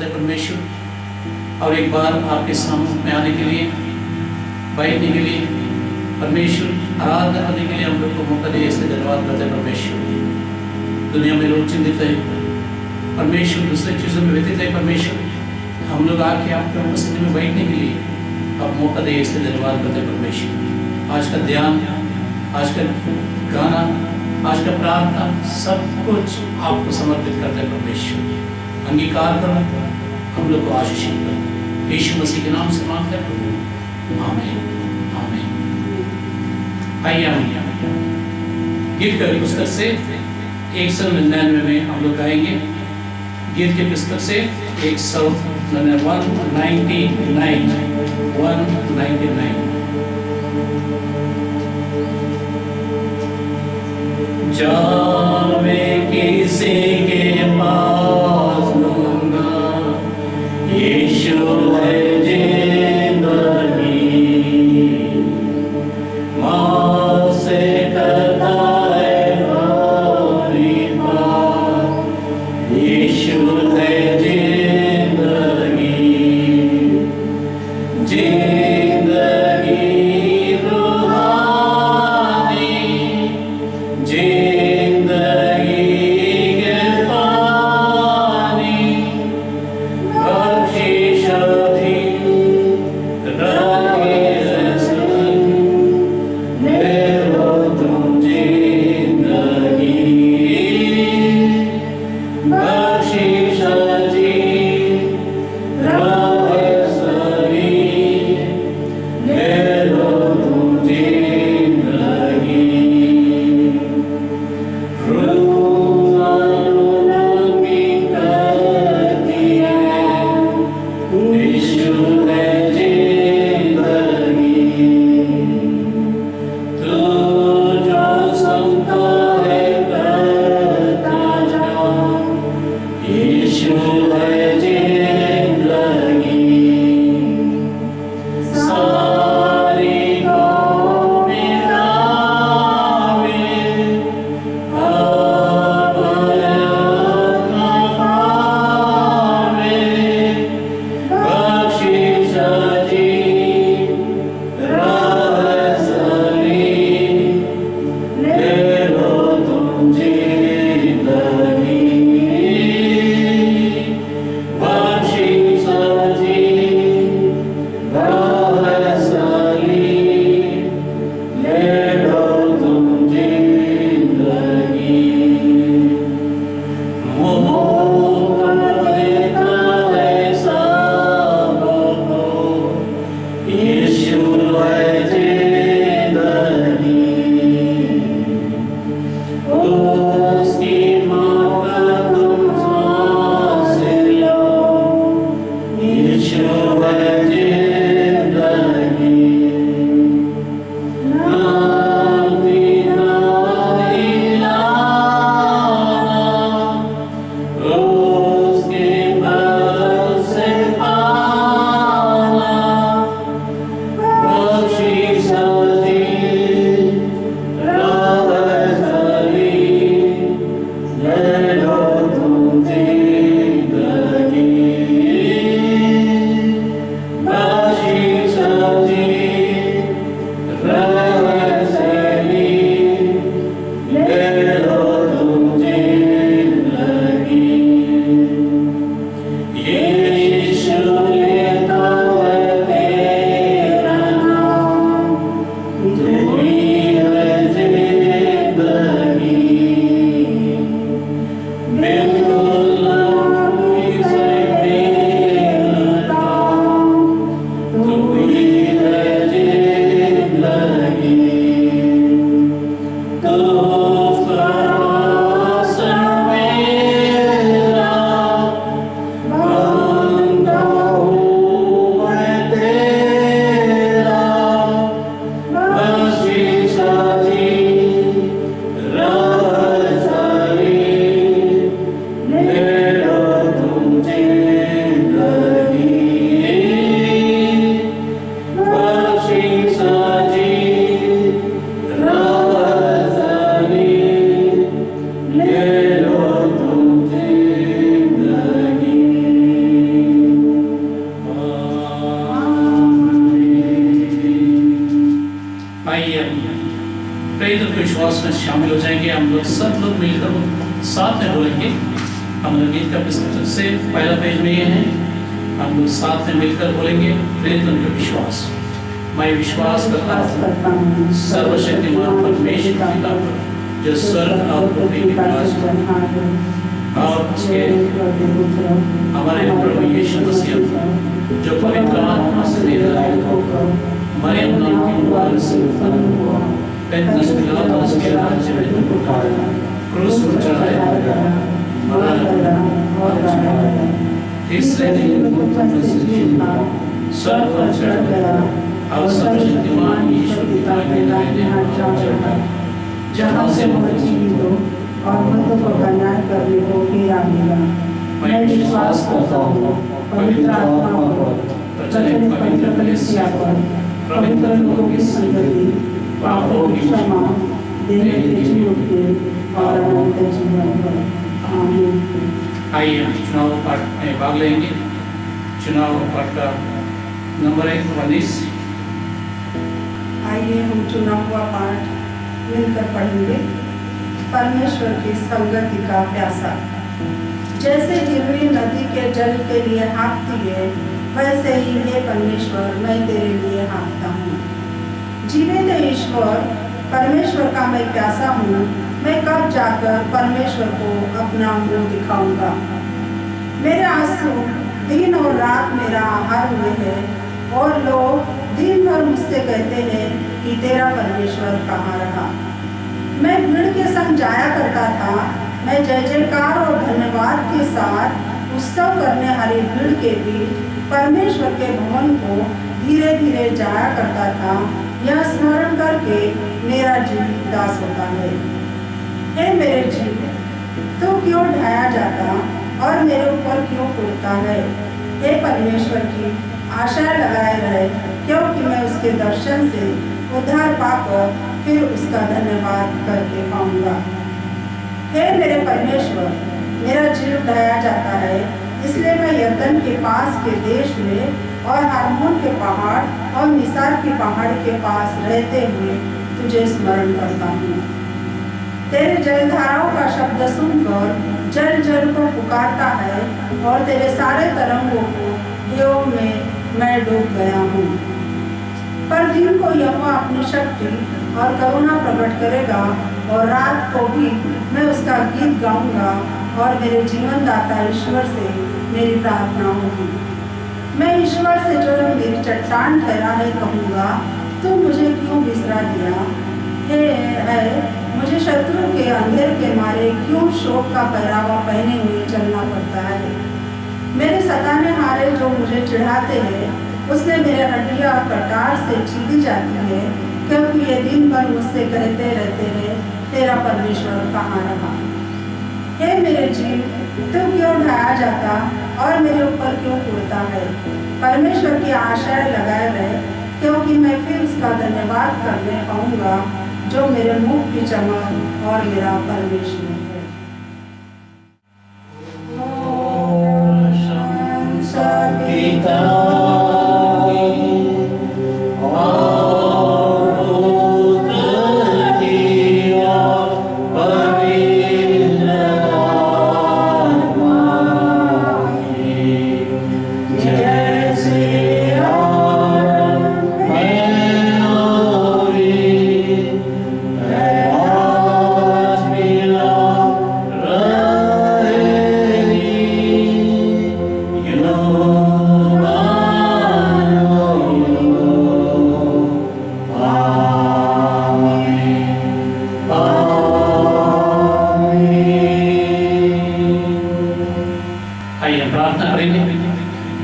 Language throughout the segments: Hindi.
परमेश्वर और एक बार आपके सामने में आने के लिए, बैठने के लिए, परमेश्वर आराधना करने के लिए हम लोग को मौका दिया, इसलिए धन्यवाद करते हैं परमेश्वर। दुनिया में लोग चिंतित है परमेश्वर, दूसरे चीज़ों में व्यतीत है परमेश्वर, हम लोग आके आपके उपस्थिति में बैठने के लिए आप मौका दिए, इसलिए धन्यवाद करते हैं परमेश्वर। आज का ध्यान, आज का गाना, आज का प्रार्थना सब कुछ आपको समर्पित करते हैं परमेश्वर। अंगीकार करो, हम लोग को आशीषित करो, यीशु मसीह के नाम से मांगते हैं प्रभु, आमीन आमीन। आइए हम गीत की पुस्तक से 199 में हम लोग गाएंगे। गीत की पुस्तक से 199 जावे किसी के पास दूंगा, यीशु है जिंदगी, माँ से करता है हरी बात, यीशु है जिंदगी, जिंदगी रूहानी, जिंदगी हम लोग सब लोग मिलकर साथ में बोलेंगे। हम लोग गीत का सबसे पहला पेज में ये है, हम लोग साथ में मिलकर बोलेंगे, प्रेरित उनका विश्वास। मैं विश्वास करता हूँ सर्वशक्तिमान परमेश्वर पिता पर, जो स्वर्ग और पृथ्वी के विराजमान और उसके हमारे प्रभु यीशु मसीह जो पवित्र आत्मा से मरियम नाम की कुमारी से उत्पन्न हुआ, पैंतीस पिलातुस के राज्य में क्रूस पर चढ़ाया गया, मरा और जिया, तीसरे दिन स्वर्ग पर चढ़ गया और सर्वशक्तिमान ईश्वर पिता के दाहिने हाथ चढ़ गया, जहाँ से वह जीवित और मृतों को न्याय करने को फिर आएगा। मैं विश्वास करता हूँ पवित्र आत्मा पर, प्रचलित पवित्र कलीसिया पर, पवित्र लोगों की संगति, पापों की क्षमा, देह के जी उठने और अनंत जीवन पर। आमीन। आइए हम चुनाव पाठ में भाग लेंगे। चुनाव पाठ का नंबर 1 आइए हम चुना हुआ पाठ मिलकर पढ़ेंगे। परमेश्वर की संगति का प्यासा। जैसे हिरनी नदी के जल के लिए हाँकती है, वैसे ही हे परमेश्वर मैं तेरे लिए हाँकता हूँ। जीवित ईश्वर परमेश्वर का मैं प्यासा हूँ। मैं कब जाकर परमेश्वर को अपना मुँह दिखाऊंगा। मेरे आंसू दिन और रात मेरा आहार हुए हैं, और लोग दिन भर मुझसे कहते हैं कि तेरा परमेश्वर कहाँ रहा। मैं भीड़ के संग जाया करता था। मैं जय जयकार और धन्यवाद के साथ उत्सव करने वाली भीड़ के बीच परमेश्वर के भवन को धीरे धीरे जाया करता था। यह स्मरण करके मेरा जीव उदास होता है। हे मेरे जीव, तू क्यों ढाया जाता और मेरे ऊपर क्यों उड़ता है। हे परमेश्वर की आशा लगाए रहे, क्योंकि मैं उसके दर्शन से उद्धार पाकर फिर उसका धन्यवाद करके पाऊंगा। हे मेरे परमेश्वर, मेरा जीव ढाया जाता है, इसलिए मैं यर्दन के पास के देश में और हार्मोन के पहाड़ और मिसार के पहाड़ के पास रहते हुए तुझे स्मरण करता हूँ। तेरे जलधाराओं का शब्द सुनकर जल जल को पुकारता है, और तेरे सारे तरंगों को ढेउ में मैं डूब गया हूँ। पर दिन को यहोवा अपनी शक्ति और करुणा प्रकट करेगा, और रात को भी मैं उसका गीत गाऊंगा, और मेरे जीवन दाता ईश्वर से मेरी प्रार्थना होगी। मैं ईश्वर से जो मेरी चट्टान ठहरा है कहूँगा, तू मुझे क्यों बिसरा दिया। हे मुझे शत्रु के अंधेर के मारे क्यों शोक का पहरावा पहने हुए चलना पड़ता है। मेरे सताने हारे जो मुझे चिढ़ाते हैं, उसने मेरे हड्डियाँ कटार से छीली जाती है, क्योंकि ये दिन भर मुझसे कहते रहते हैं तेरा परमेश्वर कहाँ रहा। हे मेरे जीव, तू क्यों ढाया जाता और मेरे ऊपर क्यों उड़ता है। परमेश्वर की आशाएं लगाए रहे, क्योंकि मैं फिर उसका धन्यवाद करने पाऊंगा, जो मेरे मुख की चमक और मेरा परमेश्वर है।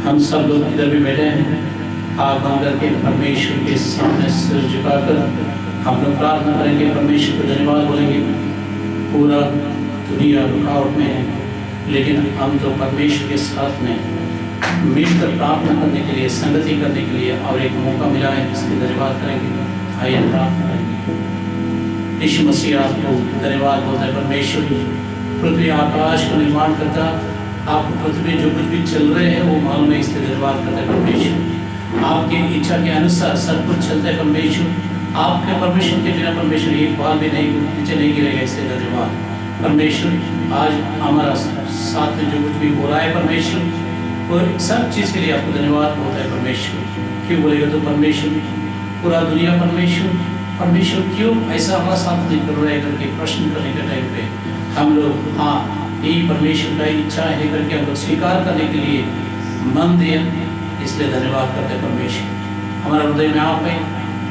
हम सब लोग इधर भी बैठे हैं, आँख बंद करके परमेश्वर के सामने सिर झुकाकर हम लोग प्रार्थना करेंगे, परमेश्वर को धन्यवाद बोलेंगे। पूरा दुनिया रुकावट में है, लेकिन हम तो परमेश्वर के साथ में मिलकर प्रार्थना करने के लिए, संगति करने के लिए और एक मौका मिला है, इसके धन्यवाद करेंगे। आइए प्रार्थना करेंगे। यीशु मसीह आपको धन्यवाद बोलता है। परमेश्वर पृथ्वी आकाश को निर्माण करता, आप पृथ्वी जो कुछ भी चल रहे हैं वो मालूम है, इसलिए धन्यवाद करता है। परमेश्वर आपकी इच्छा के अनुसार सब कुछ चलता है। परमेश्वर आपके परमेश्वर के बिना परमेश्वर एक बार भी नहीं नीचे नहीं गिरेगा, इसलिए धन्यवाद परमेश्वर। आज हमारा साथ में जो कुछ भी हो रहा है परमेश्वर, वो सब चीज़ के लिए आपको धन्यवाद होता है परमेश्वर। क्यों बोलेगा तो परमेश्वर, पूरा दुनिया परमेश्वर क्यों ऐसा हमारा साथ नहीं कर रहा है करके प्रश्न करने के टाइम पे हम लोग हाँ यही परमेश्वर का इच्छा है करके हम लोग स्वीकार करने के लिए मन दिया, इसलिए धन्यवाद करते हैं परमेश्वर। हमारा हृदय में आप है,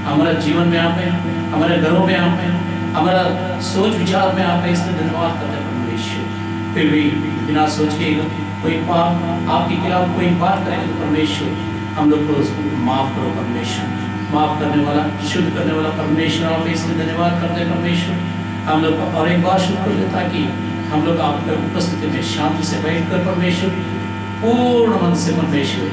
हमारा जीवन में आप है, हमारे घरों में आप है, हमारा सोच विचार में आप है, इसलिए धन्यवाद करते हैं परमेश्वर। फिर भी बिना सोच के कोई पाप आपके खिलाफ कोई बात करेगा तो परमेश्वर हम लोग को माफ़ करो परमेश्वर। माफ़ करने वाला, शुद्ध करने वाला परमेश्वर आप, इसलिए धन्यवाद करते हैं परमेश्वर। हम लोग और एक बार शुरू कर दे ताकि हम लोग आपके उपस्थिति में शांति से बैठकर परमेश्वर पूर्ण मन से परमेश्वर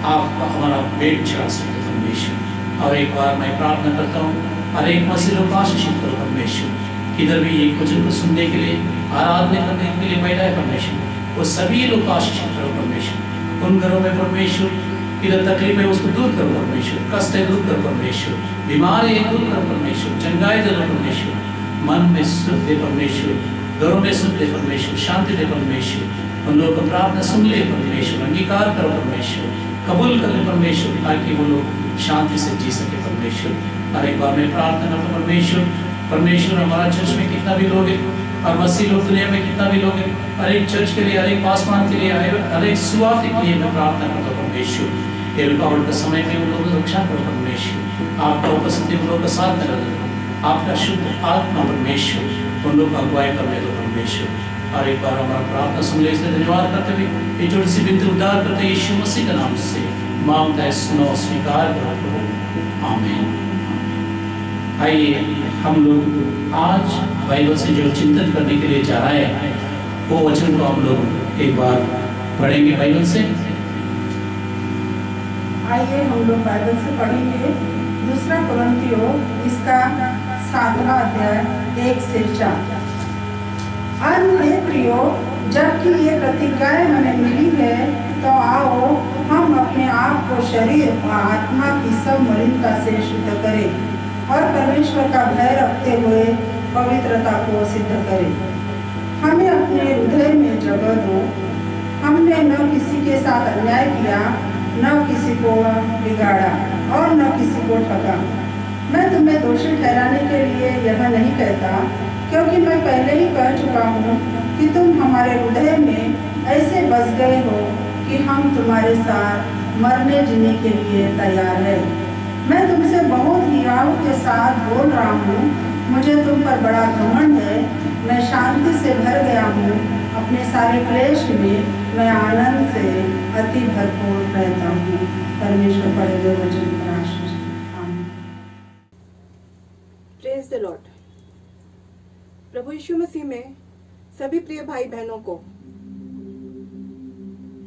आपका हमारा पेट चढ़ा सके परमेश्वर। और एक बार मैं प्रार्थना करता हूँ हर एक मसीह लोग आशीषित करो परमेश्वर। किधर भी एक वचन को सुनने के लिए, आराधना करने के लिए बैठा है परमेश्वर, वो सभी लोग आशीषित करो परमेश्वर। उन घरों में परमेश्वर किधर तकलीफ है उसको दूर करो परमेश्वर, कष्ट है दूर करो परमेश्वर, बीमारी है दूर करो परमेश्वर, चंगाई दे दो परमेश्वर, मन में सुख दे परमेश्वर, घरों में सुख दे परमेश्वर, शांति दे परमेश्वर। उन लोगों को प्रार्थना सुन ले परमेश्वर, अंगीकार करो परमेश्वर, कबूल कर ले परमेश्वर, ताकि वो लोग शांति से जी सके परमेश्वर। हर एक बार मैं प्रार्थना करता हूँ परमेश्वर हमारा चर्च में कितना भी लोग हैं और मसीह लोग दुनिया में कितना भी लोग हैं, हर एक चर्च के लिए, हर एक पासवान के लिए, हर एक सुवार्थ के लिए मैं प्रार्थना करता हूँ परमेश्वर। ये रुकावट के समय में उन लोगों की रक्षा करो परमेश्वर, आपका उपस्थिति उन लोगों का साथ में रख दो, आपका शुद्ध आत्मा परमेश्वर उन लोग का अगुवाई करने दो परमेश्वर। और एक बार हमारा प्रार्थना सुन ले, इसलिए धन्यवाद करते हुए ये छोटी सी बिनती उद्धार करते यीशु मसीह के नाम से मांगता है, सुनो स्वीकार करो प्रभु, आमीन। आइए हम लोग आज बाइबल से जो चिंतन करने के लिए जा रहे हैं वो वचन को हम लोग एक बार पढ़ेंगे बाइबल से। आइए हम लोग बाइबल से पढ़ेंगे दूसरा कुरिन्थियों इसका 7वां अध्याय 1 से 4। अन्य हे प्रियो, जबकि ये प्रतिज्ञाएं हमें मिली है तो आओ हम अपने आप को शरीर और आत्मा की सब मलिनता से शुद्ध करें और परमेश्वर का भय रखते हुए पवित्रता को सिद्ध करें। हमें अपने हृदय में जगह दो। हमने न किसी के साथ अन्याय किया, न किसी को बिगाड़ा और न किसी को ठगा। मैं तुम्हें दोषी ठहराने के लिए यह नहीं कहता, क्योंकि मैं पहले ही कह चुका हूँ कि तुम हमारे हृदय में ऐसे बस गए हो कि हम तुम्हारे साथ मरने जीने के लिए तैयार है। मैं तुमसे बहुत हियाव के साथ बोल रहा हूँ, मुझे तुम पर बड़ा घमंड है। मैं शांति से भर गया हूँ, अपने सारे क्लेश में मैं आनंद से अति भरपूर रहता हूँ। परमेश्वर पढ़े हुए वचन पर आशीष। आमीन। Praise the lord. प्रभु यीशु मसीह में सभी प्रिय भाई बहनों को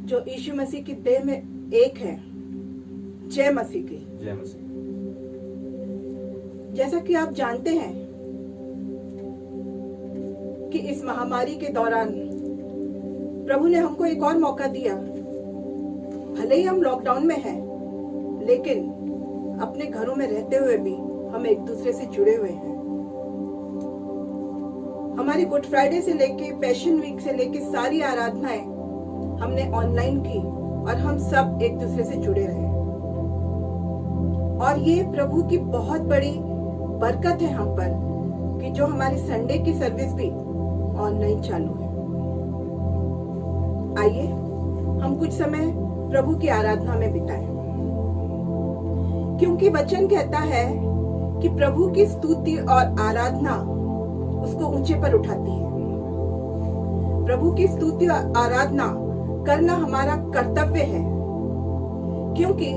जो यीशु मसीह की देह में एक है, जय मसीह की। जय मसीह। जैसा कि आप जानते हैं कि इस महामारी के दौरान प्रभु ने हमको एक और मौका दिया। भले ही हम लॉकडाउन में हैं, लेकिन अपने घरों में रहते हुए भी हम एक दूसरे से जुड़े हुए हैं। हमारी गुड फ्राइडे से लेके पैशन वीक से लेके सारी आराधनाएं हमने ऑनलाइन की और हम सब एक दूसरे से जुड़े रहे। और ये प्रभु की बहुत बड़ी बरकत है हम पर कि जो हमारी संडे की सर्विस भी ऑनलाइन चालू है। आइए हम कुछ समय प्रभु की आराधना में बिताएं, क्योंकि वचन कहता है कि प्रभु की स्तुति और आराधना उसको ऊंचे पर उठाती है। प्रभु की स्तुति और आराधना करना हमारा कर्तव्य है, क्योंकि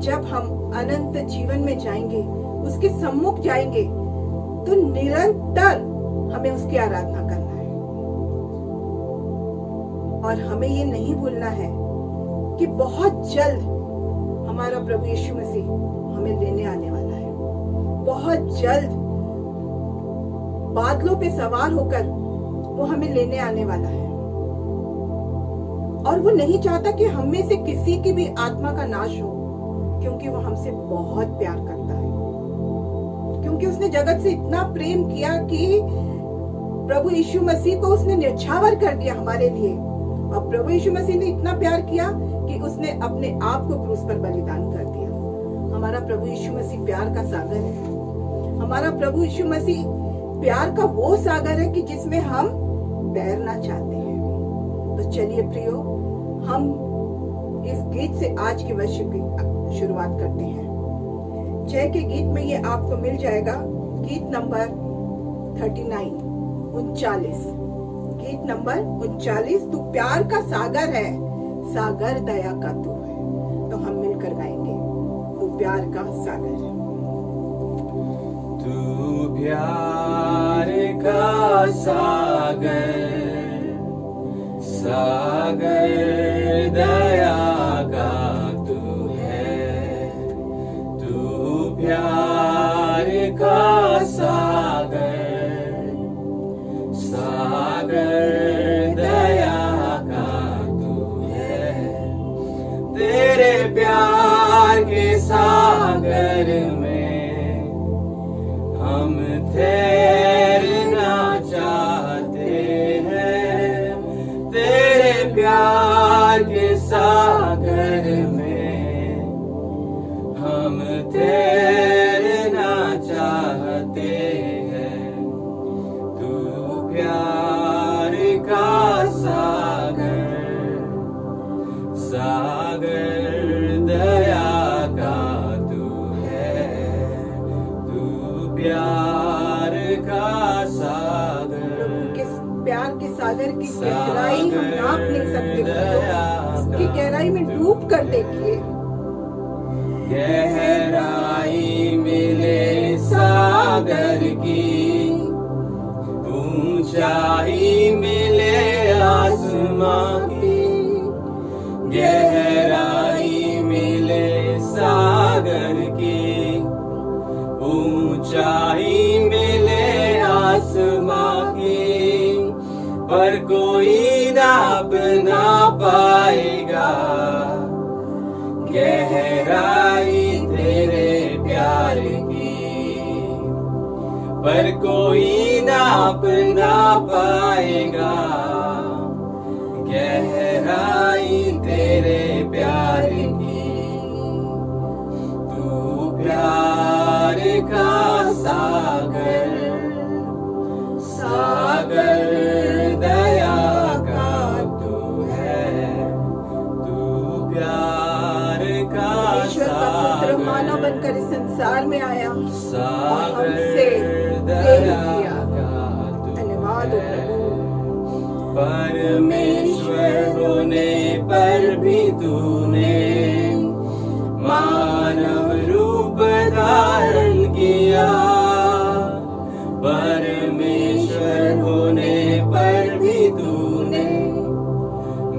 जब हम अनंत जीवन में जाएंगे, उसके सम्मुख जाएंगे, तो निरंतर हमें उसकी आराधना करना है। और हमें ये नहीं भूलना है कि बहुत जल्द हमारा प्रभु यीशु मसीह हमें लेने आने वाला है। बहुत जल्द बादलों पे सवार होकर वो हमें लेने आने वाला है। और वो नहीं चाहता कि हम में से किसी की भी आत्मा का नाश हो, क्योंकि वो हमसे बहुत प्यार करता है। क्योंकि उसने जगत से इतना प्रेम किया कि प्रभु यीशु मसीह को उसने न्यौछावर कर दिया हमारे लिए। और प्रभु यीशु मसीह ने इतना प्यार किया कि उसने अपने आप को क्रूस पर बलिदान कर दिया। हमारा प्रभु यीशु मसीह प्यार का सागर है। हमारा प्रभु यीशु मसीह प्यार का वो सागर है कि जिसमें हम तैरना चाहते हैं। तो चलिए प्रियो, हम इस गीत से आज के वर्ष की शुरुआत करते हैं। जय के गीत में ये आपको मिल जाएगा, गीत नंबर 39, 39, गीत नंबर 39, तू प्यार का सागर है, सागर दया का तू है। तो हम मिलकर गाएंगे, तू प्यार का सागर है। तू प्यार का सागर, सागर दया का तू है। तू प्यार का सागर, सागर दया का तू है। तेरे प्यार के सागर में हम तैरना चाहते हैं। तेरे प्यार के सागर में हम तैरना चाहते हैं। तू प्यार का सागर, सागर दया का तू है। तू प्यार का सागर, किस प्यार के सागर की गहराई हम नाप नहीं सकते, उसकी गहराई में डूब कर देखिए। गहराई मिले सागर की, ऊंचाई मिले आसमां की। गहराई मिले सागर की, ऊंचाई मिले आसमां की। पर कोई नाप ना पाएगा गहराई तेरे प्यार की। पर कोई नाप ना पाएगा गहराई तेरे प्यार की। तू प्यार का सागर, सागर दया का तू है। तू प्यार का ईश्वर का पुत्र मानव सागर, बनकर इस संसार में आया और सागर हमसे प्रेम दया किया। का तू धन्यवाद हो है। प्रभु। परमेश्वर होने पर भी तूने मानव रूप धारण किया। परमेश्वर होने पर भी तूने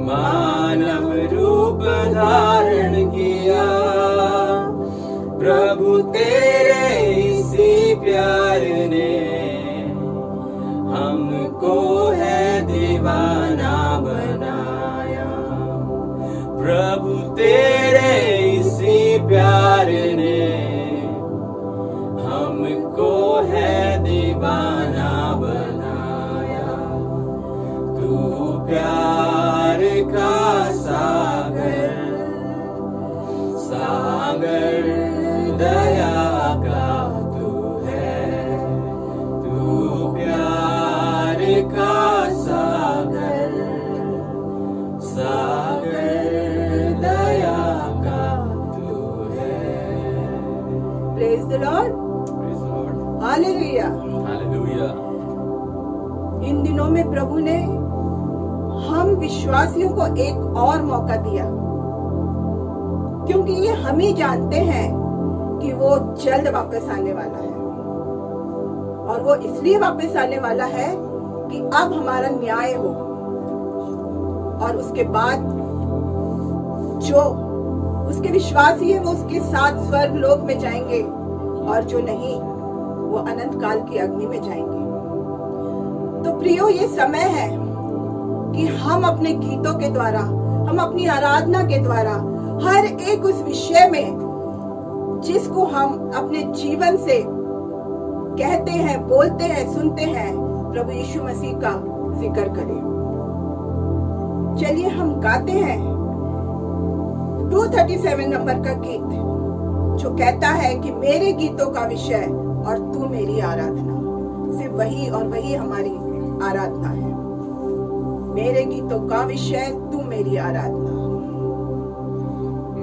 मानव रूप धारण किया। प्रभु तेरे इसी प्यार ने हमको है दीवाना बनाया। प्रभु तेरे इसी प्यार ने हमको है दीवाना बनाया। तू प्यार का सागर, सागर दया का तू है। तू प्यार का सागर, सागर दया का तू है। Praise the Lord, Praise the Lord. Hallelujah. Hallelujah. इन दिनों में प्रभु ने हम विश्वासियों को एक और मौका दिया, क्योंकि ये हम ही जानते हैं कि वो जल्द वापस आने वाला है। और वो इसलिए वापस आने वाला है कि अब हमारा न्याय हो, और उसके बाद जो उसके विश्वासी है वो उसके साथ स्वर्ग लोक में जाएंगे, और जो नहीं वो अनंत काल की अग्नि में जाएंगे। तो प्रियो, ये समय है कि हम अपने गीतों के द्वारा, हम अपनी आराधना के द्वारा हर एक उस विषय में जिसको हम अपने जीवन से कहते हैं, बोलते हैं, सुनते हैं, प्रभु यीशु मसीह का जिक्र करें। चलिए हम गाते हैं 237 नंबर का गीत जो कहता है कि मेरे गीतों का विषय और तू मेरी आराधना। सिर्फ वही और वही हमारी आराधना है। मेरे गीतों का विषय तू मेरी आराधना।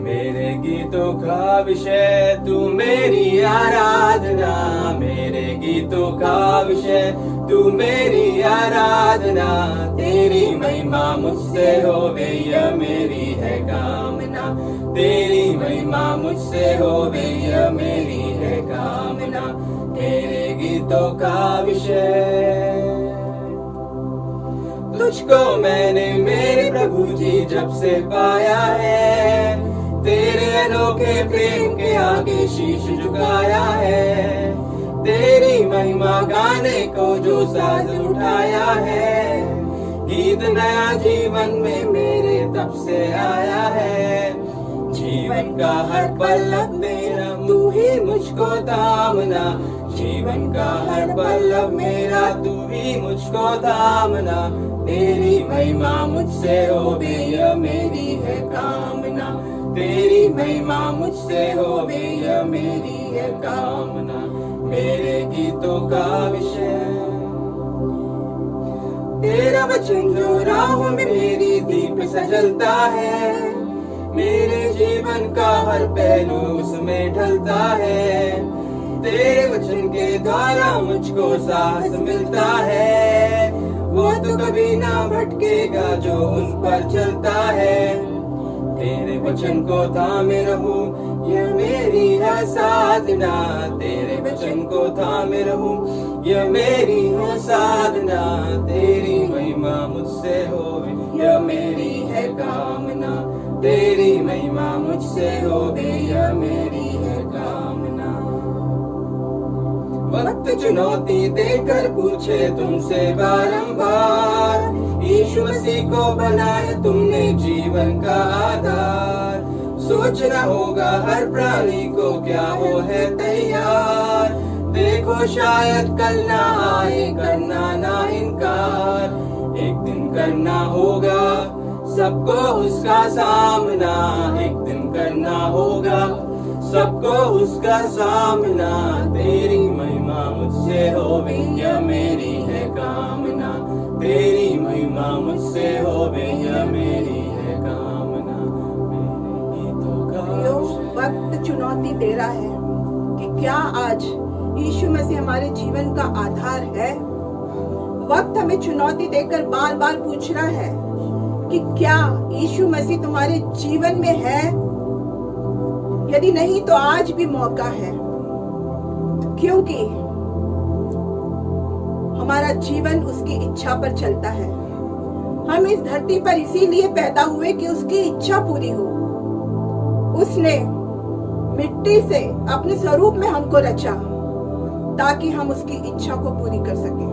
मेरे गीतों का विषय तू मेरी आराधना, मेरे गीतों का विषय तू मेरी आराधना। तेरी महिमा मुझसे होवे यह मेरी है कामना, तेरी महिमा मुझसे होवे यह मेरी है कामना। मेरे गीतों का विषय तुझको मैंने मेरे प्रभु जी जब से पाया है, तेरे अनोखे प्रेम के आगे शीश झुकाया है। तेरी महिमा गाने को जो साज उठाया है, गीत नया जीवन में मेरे तब से आया है। जीवन का हर पल्लव तेरा तू ही मुझको थामना, जीवन का हर पल्लव मेरा तू ही मुझको थामना। तेरी महिमा मुझसे होवे यह मेरी है कामना, तेरी महिमा मुझसे होवे यह मेरी है कामना। मेरे गीतों का विषय तेरा वचन जो राहों में मेरी दीप सजलता है, मेरे जीवन का हर पहलू उसमें ढलता है। तेरे वचन के द्वारा मुझको साहस मिलता है, वो तो कभी ना भटकेगा जो उस पर चलता है। तेरे वचन को थामे रहूं यह मेरी है साधना, तेरे वचन को थामे रहूं यह मेरी है साधना। तेरी महिमा मुझसे होवे यह मेरी है कामना, तेरी महिमा मुझसे होवे यह मेरी है कामना। वक्त चुनौती देकर पूछे तुमसे बारंबार, यीशु मसीह को बनाए तुमने जीवन का आधार। सोचना होगा हर प्राणी को क्या वो है तैयार, देखो शायद कल ना आए करना ना इनकार। एक दिन करना होगा सबको उसका सामना, एक दिन करना होगा सबको उसका सामना। तेरी महिमा मुझसे होवे यह मेरी है कामना, तेरी महिमा मुझसे होवे यह मेरी है कामना। मेरे गीतों का वक्त चुनौती दे रहा है कि क्या आज यीशु मसीह हमारे जीवन का आधार है। वक्त हमें चुनौती देकर बार बार पूछ रहा है कि क्या यीशु मसीह तुम्हारे जीवन में है। यदि नहीं तो आज भी मौका है, क्योंकि हमारा जीवन उसकी इच्छा पर चलता है। हम इस धरती पर इसीलिए पैदा हुए कि उसकी इच्छा पूरी हो। उसने मिट्टी से अपने स्वरूप में हमको रचा ताकि हम उसकी इच्छा को पूरी कर सकें।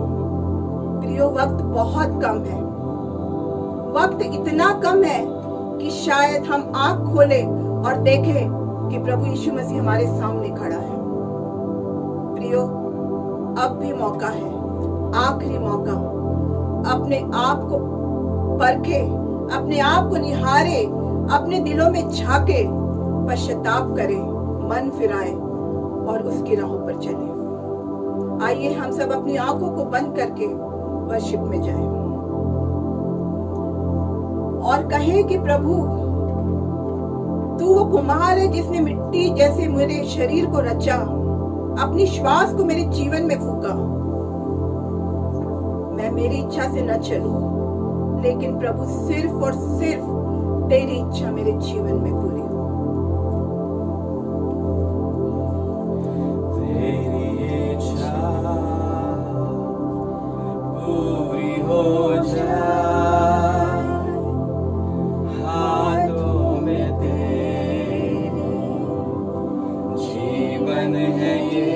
प्रियो, वक्त बहुत कम है, वक्त इतना कम है कि शायद हम आंख खोले और देखें कि प्रभु यीशु मसीह हमारे सामने खड़ा है। प्रियो, अब भी मौका है, आखिरी मौका। अपने आप को परखे, अपने आप को निहारे, अपने दिलों में झांके, पश्चाताप करें, मन फिराए और उसकी राहों पर चले। आइए हम सब अपनी आंखों को बंद करके वर्शिप में जाएं और कहें कि प्रभु तू वो कुम्हार है जिसने मिट्टी जैसे मेरे शरीर को रचा, अपनी श्वास को मेरे जीवन में फूका। मैं मेरी इच्छा से न चलूं, लेकिन प्रभु सिर्फ और सिर्फ तेरी इच्छा मेरे जीवन में पूरी हो। तेरी इच्छा पूरी हो जाए, हाथों में तेरे जीवन है ये।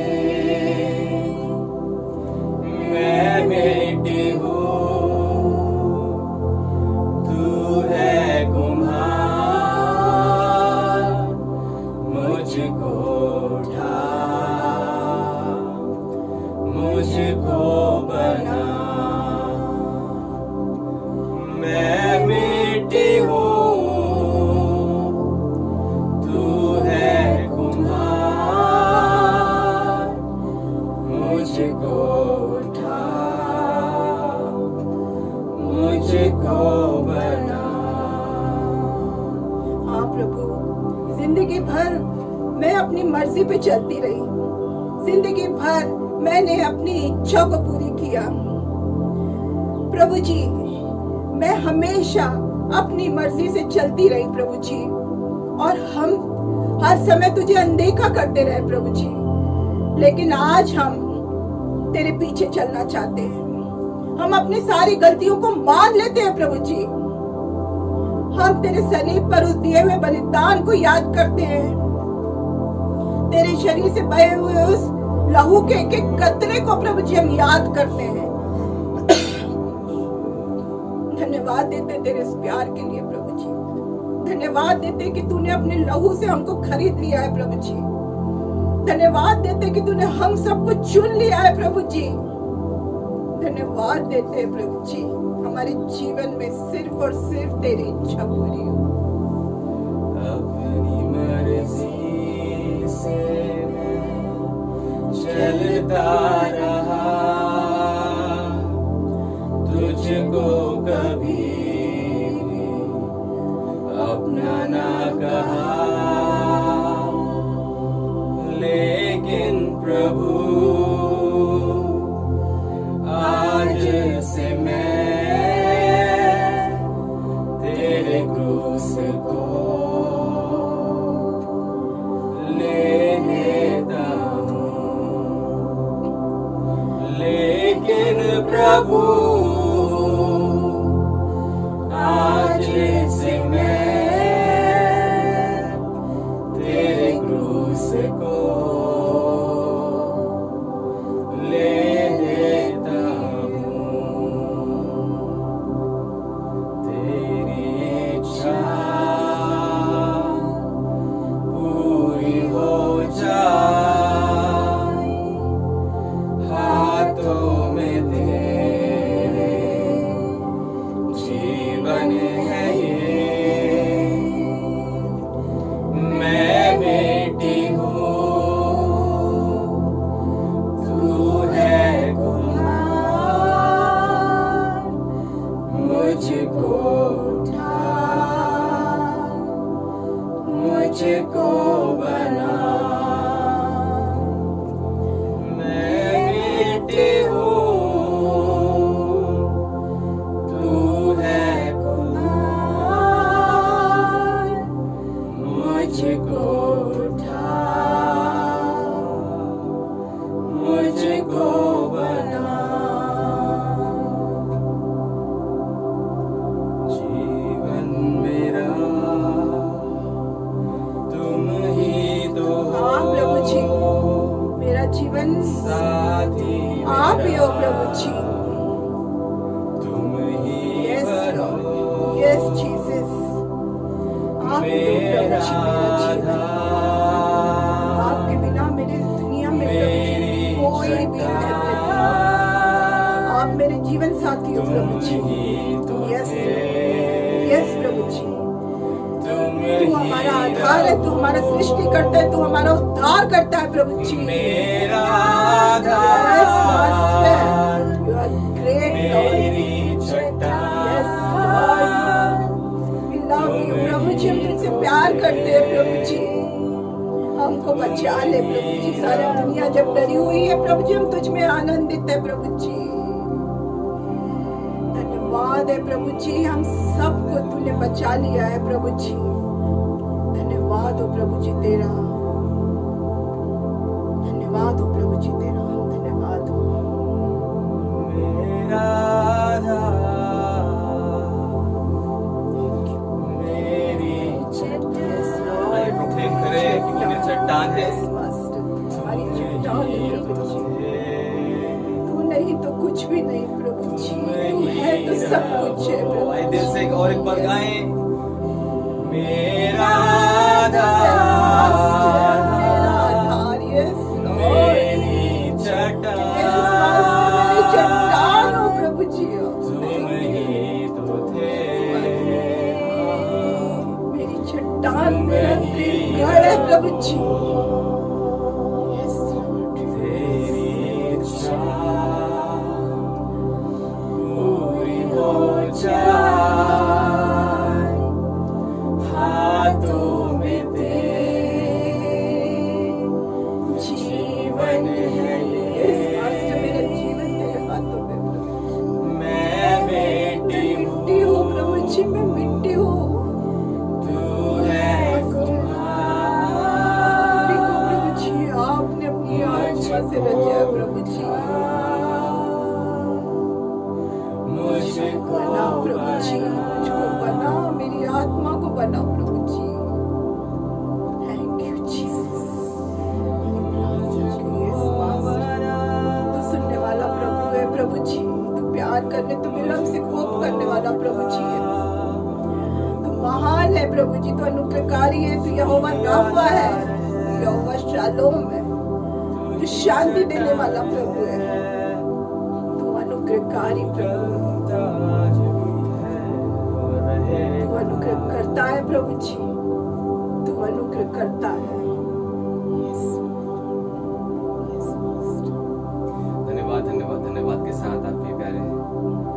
मैं बेटी हूँ, तू है कुम्हार, मुझको बना। हाँ प्रभु, जिंदगी भर मैं अपनी मर्जी पे चलती रही, जिंदगी भर मैंने अपनी इच्छा को पूरी किया। प्रभु जी, मैं हमेशा अपनी मर्जी से चलती रही प्रभु जी, और हम हर समय तुझे अनदेखा करते रहे प्रभु जी। लेकिन आज हम तेरे पीछे चलना चाहते हैं, हम अपनी सारी गलतियों को मान लेते हैं प्रभु जी। हम तेरे सलीब पर उस दिए हुए बलिदान को याद करते हैं, तेरे शरीर से बहे हुए उस लहू के एक एक कतरे को प्रभु जी हम याद करते हैं। धन्यवाद देते तेरे इस प्यार के लिए प्रभु जी। धन्यवाद देते कि तूने अपने लहू से हमको खरीद लिया है प्रभु जी। धन्यवाद देते कि तूने हम सबको चुन लिया है प्रभु जी। धन्यवाद देते हैं प्रभु जी, हमारे जीवन में सिर्फ और सिर्फ तेरी इच्छा पूरी हो। अपनी मर्जी से मैं चलता रहा, तुझको कभी अपना ना कहा। लेकिन प्रभु आज से मैं तेरे क्रूस को ले लेता हूँ। लेकिन प्रभु आज से मैं तेरे क्रूस को ले लेता हूँ। तेरी इच्छा पूरी हो जाए, हाथों में तेरे जीवन है ये। मैं बेटी हूँ, तू है कुमार, मुझको उठा, मुझको बना। मैं बेटी हूँ, तू है कुमार, मुझको उठा, मुझको बना। जीवन मेरा तुम ही दो, हाँ प्रभु जी, मेरा जीवन साथी आप ही हो प्रभु जी। तुम ही Yes, बनो Lord. Yes, Jesus. आप ही हो प्रभु जी, मेरा जीवन। आपके बिना मेरे दुनिया में मेरी कोई भी है प्रभु। आप मेरे जीवन साथी हो प्रभु जी। यस यस प्रभु जी, तू हमारा आधार है, तू हमारा सृष्टि करता है, तू हमारा उद्धार करता है प्रभु जी। मेरा Yes, Master. You are great, Lord. मेरी चट्टान। Yes, Lord. We love you, प्रभु जी। हम तुमसे प्यार करते हैं प्रभु जी। हमको बचा ले प्रभु जी। सारी दुनिया जब डरी हुई है प्रभु जी, हम तुझ में आनंदित है प्रभु जी। धन्यवाद है प्रभु जी, हम सबको तूने बचा लिया है प्रभु जी। धन्यवाद हो प्रभु जी तेरा, धन्यवाद हो प्रभु जी तेरा, धन्यवाद हो। मेरा मेरी चट्टान। आइए प्रोक्लेम करें कि मेरी चट्टान है। Yes, Master. हमारी चट्टान है प्रभु जी। तू नहीं तो कुछ भी नहीं प्रभु जी, तू है तो सब कुछ है प्रभु आइए जी। दिल से और एक बार गाएं। मेरा मेरा आधार, yes, Lord. मेरी Yes, चट्टान। Master, मेरी चट्टान हो प्रभु जी। तुम ही तो थे। मेरी चट्टान, मेरा दृढ़ है प्रभु जी। Yes, Lord. तेरी इच्छा पूरी हो जाए, जी मैं मिट्टी हूँ। तू है देखो प्रभु जी, आपने अपनी आत्मा से रचा प्रभु जी। मुझको बनाओ प्रभु जी, मुझको बनाओ, मेरी आत्मा को बनाओ प्रभु जी। Thank you Jesus. तू सुनने वाला प्रभु है प्रभु जी, तू प्यार करने, तू विलम्ब से कोप करने वाला प्रभु जी है। तू महान है प्रभु जी, तू अनुग्रहकारी है, तू यहोवा राफा है, तू यहोवा शालोम है, तू शांति देने वाला प्रभु है, तू अनुग्रहकारी प्रभु है, तू अनुग्रह करता है प्रभु जी, तू अनुग्रह करता है। धन्यवाद धन्यवाद धन्यवाद के साथ आपके प्यारे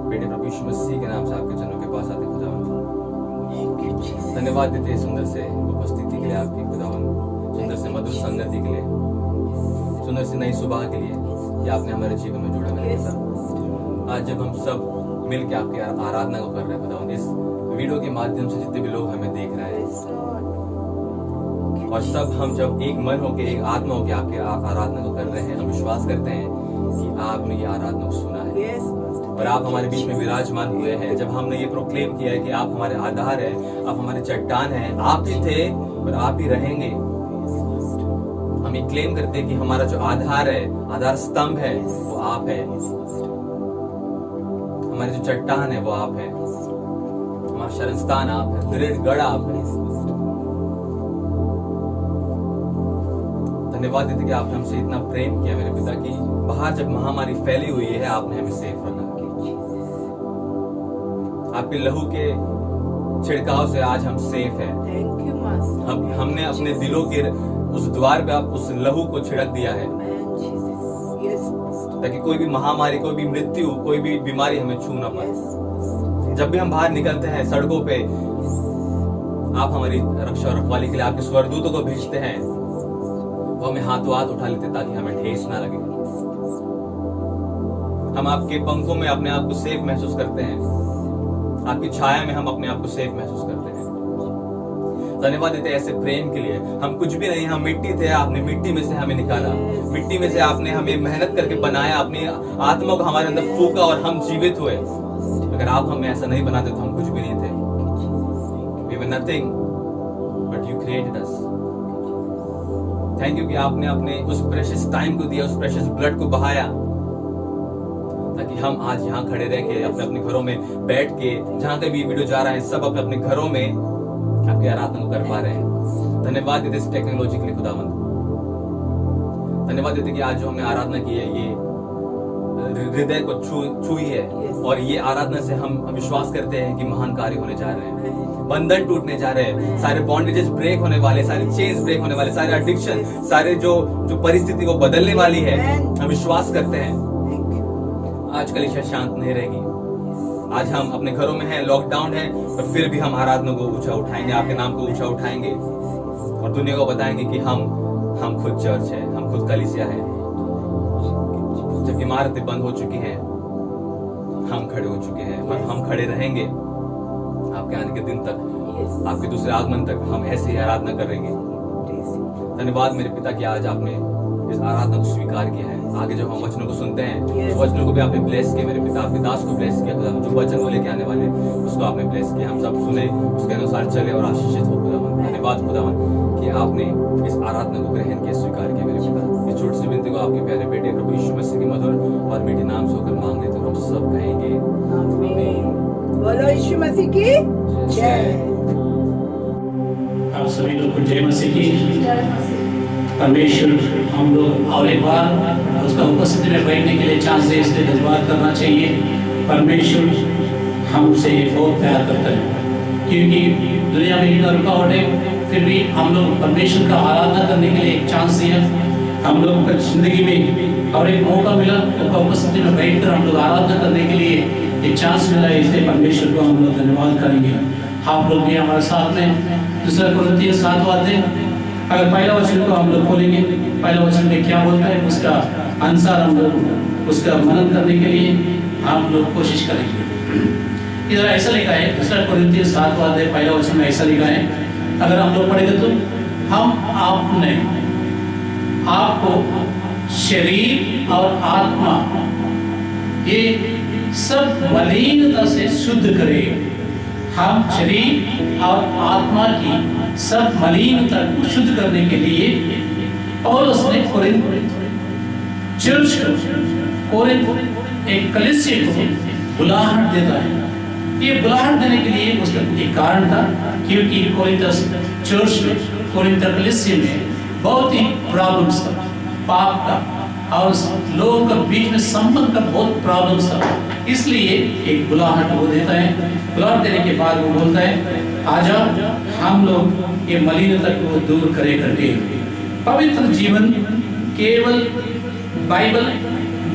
बेटे प्रभु यीशु मसीह के नाम से आपके जनों के पास आते खुदावन। धन्यवाद देते सुंदर से उपस्थिति के लिए आपकी खुदावन, सुंदर से मधुर संगति के लिए, सुंदर से नई सुबह के लिए कि आपने हमारे जीवन में जोड़ा मेरे पिता। आज जब हम सब मिल के आपकी आराधना को कर रहे हैं खुदावन, इस वीडियो के माध्यम से जितने भी लोग हमें देख रहे हैं, और सब हम जब एक मन होके एक आत्मा होके आपके आराधना को कर रहे हैं, हम विश्वास करते हैं कि आपने ये आराधना को सुना है और आप हमारे बीच में विराजमान हुए हैं। जब हमने ये प्रोक्लेम किया है कि आप हमारे आधार है, आप हमारे चट्टान हैं, आप ही थे और आप ही रहेंगे, हम ये क्लेम करते हैं कि हमारा जो आधार है, आधार स्तंभ है, वो आप है, हमारे जो चट्टान है वो आप है, हमारा शरण स्थान आप है, दृढ़ गढ़ आप है। धन्यवाद देते कि आपने हमसे इतना प्रेम किया मेरे पिता, की बाहर जब महामारी फैली हुई है आपने हमें सेफ रखा। आपके लहू के छिड़काव से आज हम सेफ हैं। Thank you master. हमने अपने दिलों के उस द्वार पे आप उस लहू को छिड़क दिया है ताकि कोई भी महामारी, कोई भी मृत्यु, कोई भी बीमारी हमें छू ना पाए। जब भी हम बाहर निकलते हैं सड़कों पे, आप हमारी रक्षा और रखवाली के लिए आपके स्वर्गदूतों को भेजते हैं, वो हमें हाथों हाथ उठा लेते ताकि हमें ठेस ना लगे। हम आपके पंखों में अपने आप को सेफ महसूस करते हैं, आपकी छाया में हम अपने आप को सेफ महसूस करते हैं। धन्यवाद देते हैं ऐसे प्रेम के लिए। हम कुछ भी नहीं, हम मिट्टी थे, आपने मिट्टी में से हमें निकाला, मिट्टी में से आपने हमें मेहनत करके बनाया, अपनी आत्मा को हमारे अंदर फूका और हम जीवित हुए। अगर आप हमें ऐसा नहीं बनाते तो हम कुछ भी नहीं थे। We were nothing, but you created us. Thank you कि आपने अपने उस प्रेशियस टाइम को दिया, उस प्रेशियस ब्लड को बहाया ताकि हम आज यहाँ खड़े रह के अपने अपने घरों में बैठ के, जहाँ कहीं भी वीडियो जा रहा है, सब अपने अपने घरों में आपकी आराधना को कर पा रहे हैं। धन्यवाद देते इस टेक्नोलॉजी के लिए खुदावंद। धन्यवाद देते कि आज जो हमने आराधना की है ये हृदय को छुई है, और ये आराधना से हम विश्वास करते हैं कि महान कार्य होने जा रहे हैं, बंधन टूटने जा रहे हैं, सारे बॉन्डेजेस ब्रेक होने वाले, सारे चेन्स ब्रेक होने वाले, सारे एडिक्शन, सारे जो परिस्थिति को बदलने वाली है, हम विश्वास करते हैं। आज कलीसिया शांत नहीं रहेगी। आज हम अपने घरों में हैं, लॉकडाउन है, पर फिर भी हम आराधना को ऊंचा उठाएंगे, आपके नाम को ऊंचा उठाएंगे और दुनिया को बताएंगे कि हम खुद चर्च है, हम खुद कलीसिया है। जब इमारतें बंद हो चुकी हैं, हम खड़े हो चुके हैं और हम खड़े रहेंगे आपके आने के दिन तक, आपके दूसरे आगमन तक हम ऐसे ही आराधना करेंगे। धन्यवाद मेरे पिता कि आज आपने इस आराधना को स्वीकार किया है। आगे जब हम वचनों को सुनते हैं, उस वचनों को भी आपने ब्लेस किया मेरे पिता, आपके दास को ब्लेस किया खुदा, जो वचन वो लेके आने वाले उसको आपने ब्लेस किया, हम सब सुने, उसके अनुसार चले और आशीषित हो खुदावन। धन्यवाद खुदावन कि आपने इस आराधना को ग्रहण किया, स्वीकार किया मेरे पिता। इस छोटी सी विनती को आपके प्यारे बेटे प्रभु यीशु मसीह के मधुर और मीठे नाम से होकर मांग लेते हैं, हम सब कहेंगे आमीन। बोलो यीशु मसीह की जय। आप सभी लोग को जय मसीह की। परमेश्वर हम लोग और एक बार उसका उपस्थिति में बैठने के लिए चांस दे, इसलिए धन्यवाद करना चाहिए। परमेश्वर हमसे बहुत प्यार करता है, क्योंकि दुनिया में इतना रुकावट है, फिर भी हम लोग परमेश्वर का आराधना करने के लिए एक चांस दिया। हम लोग को जिंदगी में और एक मौका मिला, उसका उपस्थिति में बैठकर हम लोग आराधना करने के लिए एक चांस मिला, इसलिए परमेश्वर को हम लोग धन्यवाद करेंगे। आप लोग भी हमारे साथ में दूसरा कुरिन्थियों 7 अध्याय, अगर पहला वचन को हम लोग खोलेंगे, पहला वचन में क्या बोलता है उसका अनुसार हम लोग उसका मनन करने के लिए आप लोग कोशिश करेंगे। इधर ऐसा लिखा है, दूसरा कोरिन्थियों 7 पहला वचन में ऐसा लिखा है, अगर हम लोग पढ़ेंगे तो हम आपने आपको शरीर और आत्मा ये सब मलिनता से शुद्ध करें। हम शरीर और आत्मा की सब मलिनता को शुद्ध करने के लिए पौलुस ने कोरिन्थ चर्च को, कोरिन्थ एक कलीसिया को बुलाहट देता है। ये बुलाहट देने के लिए उसका एक कारण था, क्योंकि कोरिन्थस चर्च में, कोरिन्थ कलीसिया में बहुत ही प्रॉब्लम्स था, पाप का और लोगों का बीच में संबंध का बहुत प्रॉब्लम्स था। इसलिए एक बुलाहट वो देता है। बुलाहट देने के बाद वो बोलता है, आजा हम लोग ये मलिनता को दूर करें करके पवित्र जीवन केवल बाइबल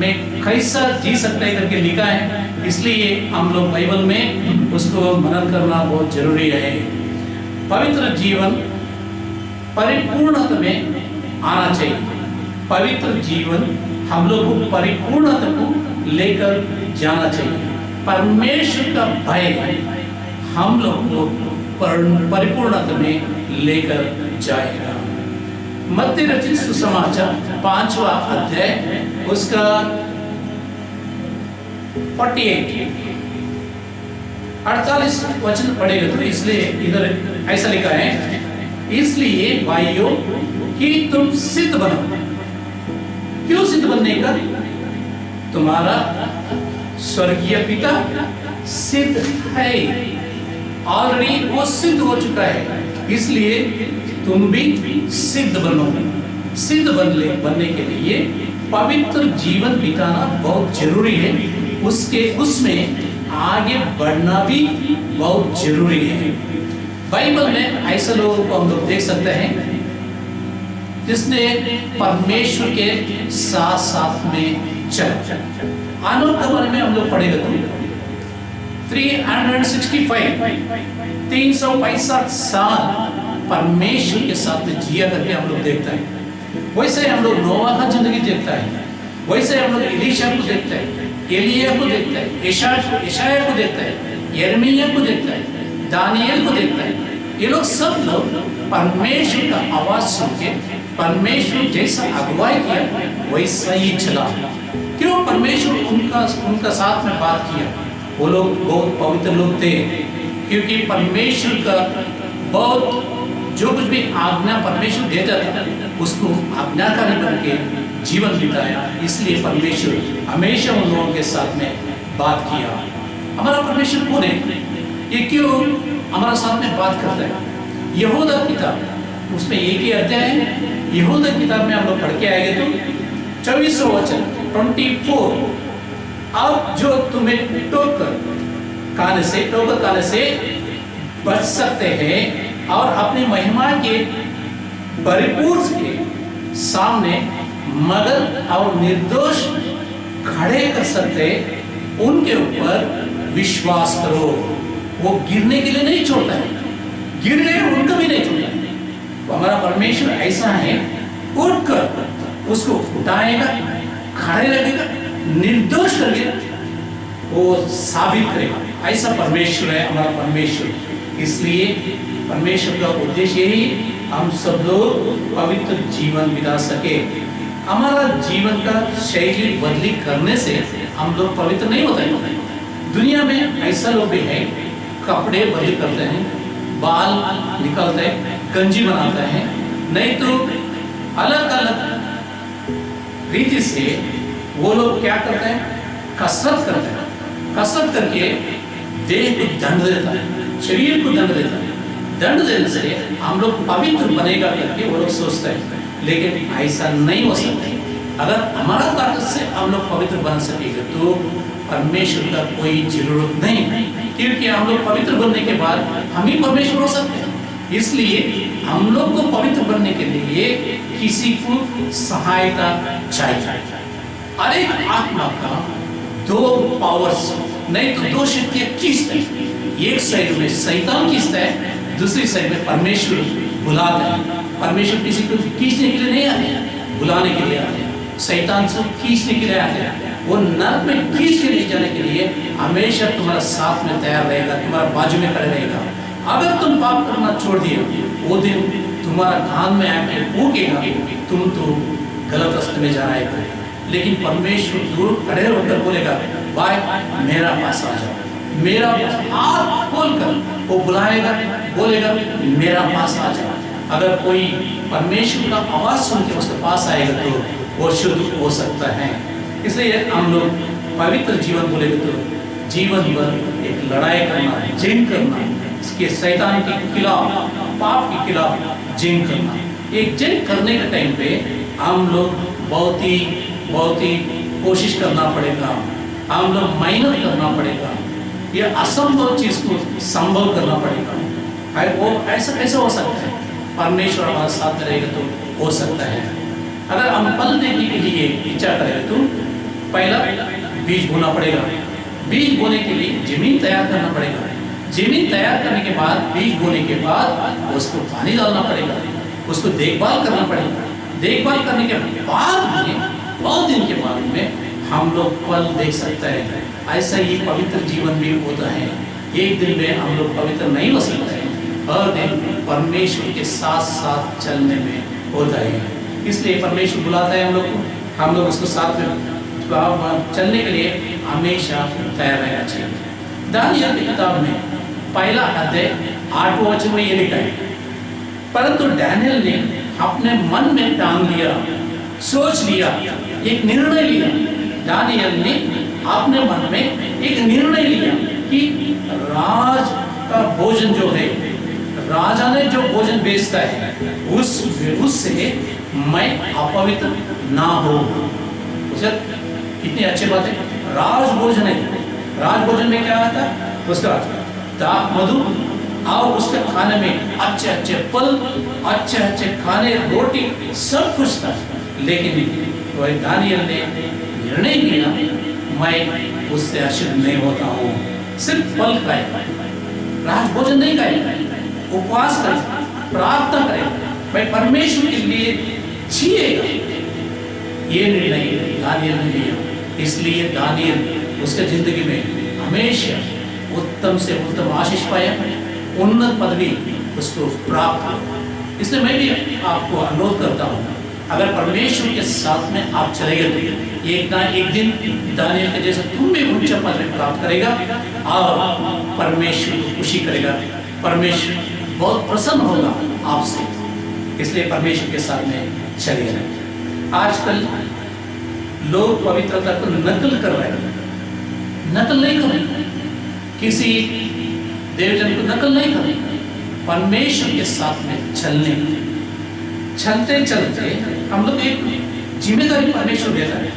में कैसा जी सकते हैं करके लिखा है। इसलिए हम लोग बाइबल में उसको मनन करना बहुत जरूरी है। पवित्र जीवन परिपूर्णता में आना चाहिए। पवित्र जीवन हम लोग को परिपूर्णता को लेकर जाना चाहिए। परमेश्वर का भय हम लोग को परिपूर्णता में लेकर जाएगा। मत्ती रचित सुसमाचार 5वां अध्याय उसका 48 वचन पढ़ेगा तो इसलिए इधर ऐसा लिखा है, इसलिए भाइयों कि तुम सिद्ध बनो। क्यों सिद्ध बनने का? तुम्हारा स्वर्गीय पिता सिद्ध है, ऑलरेडी वो सिद्ध हो चुका है। इसलिए तुम भी सिद्ध बनो। सिद्ध बनने के लिए पवित्र जीवन बिताना बहुत जरूरी है। उसमें आगे बढ़ना भी बहुत जरूरी है। बाइबल में ऐसे लोगों को हम लोग देख सकते हैं जिसने परमेश्वर के साथ साथ में चला। आनोक के बारे में हम लोग पढ़ेगा तो 365 साल परमेश्वर के साथ में जिया करके हम लोग देखते हैं। वैसे हम लोग नोवा का जिंदगी देखता है, वैसे हम लोग एलीशा को देखते हैं, एलिया को देखता है, यशाया को देखता है, यिर्मयाह को देखता है, दानियल को देखता है। ये लोग सब लोग परमेश्वर का आवाज सुन के परमेश्वर जैसा अगुवाई किया वैसा ही चला। क्यों? परमेश्वर उनका साथ में बात किया। वो लोग बहुत पवित्र लोग थे, क्योंकि परमेश्वर का बहुत जो कुछ भी आज्ञा परमेश्वर देता था उसको आज्ञाकारी बन के जीवन बिताया। इसलिए परमेश्वर हमेशा उन लोगों के साथ में बात किया। हमारा परमेश्वर कौन है? ये क्यों हमारा साथ में बात करता है? यहूदा किताब उसमें एक ही अध्याय है। यहूदा किताब में हम लोग पढ़ के आएंगे तो 24वां वचन 24, अब जो तुम्हें ठोकर खाने से बच सकते हैं और अपनी महिमा के परिपूर्ण के सामने मगन और निर्दोष खड़े कर सकते, उनके ऊपर विश्वास करो। वो गिरने के लिए नहीं छोड़ता है, गिर गए उनको भी नहीं छोड़ता है। तो हमारा परमेश्वर ऐसा है, उठकर उसको उठाएगा, खड़े रखेगा, निर्दोष करके वो साबित करेगा। ऐसा परमेश्वर है हमारा परमेश्वर। इसलिए परमेश्वर का उद्देश्य यही हम सब लोग पवित्र जीवन बिता सके। हमारा जीवन का शैली बदली करने से हम लोग पवित्र नहीं होते हैं। दुनिया में ऐसा लोग भी हैं, कपड़े बदली करते हैं, बाल निकालते हैं, गंजी बनाते हैं, नहीं तो अलग अलग रीति से वो लोग क्या करते हैं? कसरत करते हैं। कसरत करके देह को दंड देता है, शरीर को दंड देता है। दंड देने से हम लोग पवित्र बनेगा करके वो लोग सोचते हैं, लेकिन ऐसा नहीं हो सकता। अगर हमारा ताकत से हम लोग पवित्र बन सकेंगे तो परमेश्वर का कोई जरूरत नहीं, क्योंकि हम लोग पवित्र बनने के बाद हम ही परमेश्वर हो सकते हैं। इसलिए हम लोग को पवित्र बनने के लिए किसी को सहायता चाहिए। हर एक आत्मा का दो पावर्स, नहीं तो दो शक्तियां खींचते हैं। एक साइड में शैतान खींचता है, दूसरी साइड में परमेश्वर बुलाता है। परमेश्वर किसी को खींचने के लिए नहीं आते हैं, बुलाने के लिए आते हैं। शैतान से खींचने के लिए आते हैं। वो नरक में खींच के ले जाने के लिए हमेशा तुम्हारा साथ में तैयार रहेगा, तुम्हारा बाजू में खड़े रहेगा। अगर तुम पाप करना छोड़ दिए, वो दिन तुम्हारा कान में आके फूकेगा, तुम तो गलत रास्ते में जा रहे हो। लेकिन परमेश्वर दूर खड़े होकर बोलेगा, भाई मेरा पास आ जाओ, मेरा पास हाथ खोलकर वो बुलाएगा, बोलेगा मेरा पास आ जाओ। अगर कोई परमेश्वर का आवाज सुन के उसके पास आएगा तो वो शुद्ध हो सकता है। इसलिए हम लोग पवित्र जीवन बोलेंगे तो जीवन भर एक लड़ाई करना, जंग करना, इसके शैतान के खिलाफ, पाप के खिलाफ जंग करना। एक जंग करने के टाइम पे हम लोग बहुत ही कोशिश करना पड़ेगा, हम लोग मेहनत करना पड़ेगा, ये असंभव चीज को संभव करना पड़ेगा। वो ऐसा कैसे हो सकता है? परमेश्वर हमारे साथ में रहेगा तो हो सकता है। अगर हम फल देने के लिए इच्छा करें तो पहला बीज बोना पड़ेगा। बीज बोने के लिए जमीन तैयार करना पड़ेगा। जमीन तैयार करने के बाद, बीज बोने के बाद उसको पानी डालना पड़ेगा, उसको देखभाल करना पड़ेगा। देखभाल करने के बाद में बहुत दिन के बाद में हम लोग फल देख सकते हैं। ऐसा ही पवित्र जीवन भी होता है। एक दिन में हम लोग पवित्र नहीं हो सकते हैं, हर दिन परमेश्वर के साथ साथ चलने में होता है। इसलिए परमेश्वर बुलाता है हम लोग उसको साथ में चलने के लिए हमेशा तैयार रहना चाहिए। दानियल की किताब में पहला अध्याय 8वां वचन में ये लिखा है, परंतु डैनियल ने अपने मन में ठान लिया, सोच लिया, एक निर्णय लिया। दानियल ने अपने मन में एक निर्णय लिया कि राज का भोजन जो है, राजा ने जो भोजन बेचता है उससे मैं अपवित्र ना हो। कितनी अच्छी बात है। राज भोजन है, राज भोजन में क्या आता है? उसका दाख मधु और उसके खाने में अच्छे अच्छे फल, अच्छे अच्छे खाने, रोटी, सब कुछ था। लेकिन वह दानियल ने निर्णय लिया, मैं उससे अशुद्ध नहीं होता हूँ। सिर्फ फल खाएगा, राज भोजन नहीं खाएगा, उपवास करेगा, प्रार्थना करेगा, मैं परमेश्वर के लिए जिएगा। ये निर्णय दानियल ने लिया। इसलिए दानियल उसके जिंदगी में हमेशा उत्तम से उत्तम आशीष पाया, उन्नत पदवी उसको प्राप्त हुआ। इसलिए मैं भी आपको अनुरोध करता हूँ, अगर परमेश्वर के साथ में आप चलेंगे तो एक ना एक दिन दानियल के जैसा तुम भी उच्च पद में प्राप्त करेगा और परमेश्वर को खुशी करेगा। परमेश्वर बहुत प्रसन्न होगा आपसे। इसलिए परमेश्वर के साथ में चलिए। आजकल लोग पवित्रता को नकल कर रहे हैं, नकल नहीं कर रहे, किसी देवजन को नकल नहीं कर रहे, परमेश्वर के साथ में चलते चलते हम लोग एक जिम्मेदारी परमेश्वर देता है।